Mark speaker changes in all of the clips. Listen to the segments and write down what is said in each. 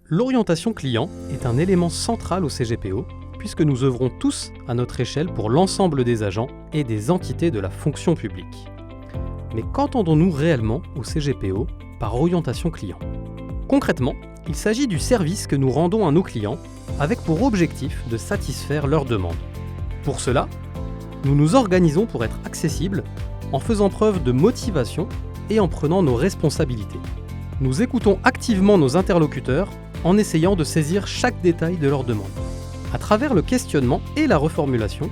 Speaker 1: L'orientation client est un élément central au CGPO, puisque nous œuvrons tous à notre échelle pour l'ensemble des agents et des entités de la fonction publique. Mais qu'entendons-nous réellement au CGPO par orientation client ? Concrètement, il s'agit du service que nous rendons à nos clients avec pour objectif de satisfaire leurs demandes. Pour cela, nous nous organisons pour être accessibles en faisant preuve de motivation et en prenant nos responsabilités. Nous écoutons activement nos interlocuteurs en essayant de saisir chaque détail de leurs demandes. À travers le questionnement et la reformulation,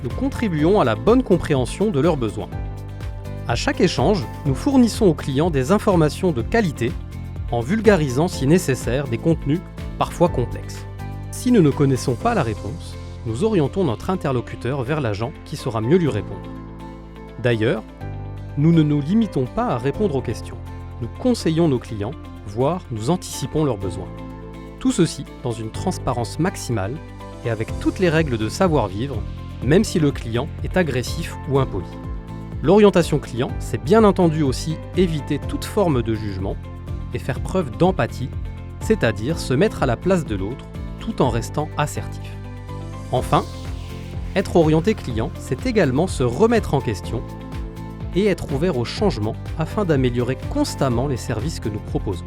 Speaker 1: nous contribuons à la bonne compréhension de leurs besoins. À chaque échange, nous fournissons aux clients des informations de qualité en vulgarisant si nécessaire des contenus parfois complexes. Si nous ne connaissons pas la réponse, nous orientons notre interlocuteur vers l'agent qui saura mieux lui répondre. D'ailleurs, nous ne nous limitons pas à répondre aux questions. Nous conseillons nos clients, voire nous anticipons leurs besoins. Tout ceci dans une transparence maximale et avec toutes les règles de savoir-vivre, même si le client est agressif ou impoli. L'orientation client, c'est bien entendu aussi éviter toute forme de jugement et faire preuve d'empathie, c'est-à-dire se mettre à la place de l'autre tout en restant assertif. Enfin, être orienté client, c'est également se remettre en question et être ouvert au changement afin d'améliorer constamment les services que nous proposons.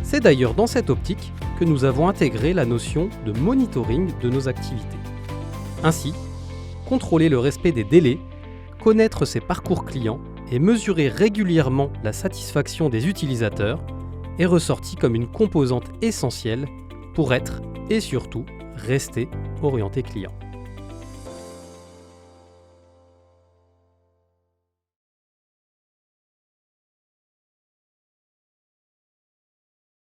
Speaker 1: C'est d'ailleurs dans cette optique que nous avons intégré la notion de monitoring de nos activités. Ainsi, contrôler le respect des délais, connaître ses parcours clients et mesurer régulièrement la satisfaction des utilisateurs est ressorti comme une composante essentielle pour être et surtout rester orienté client.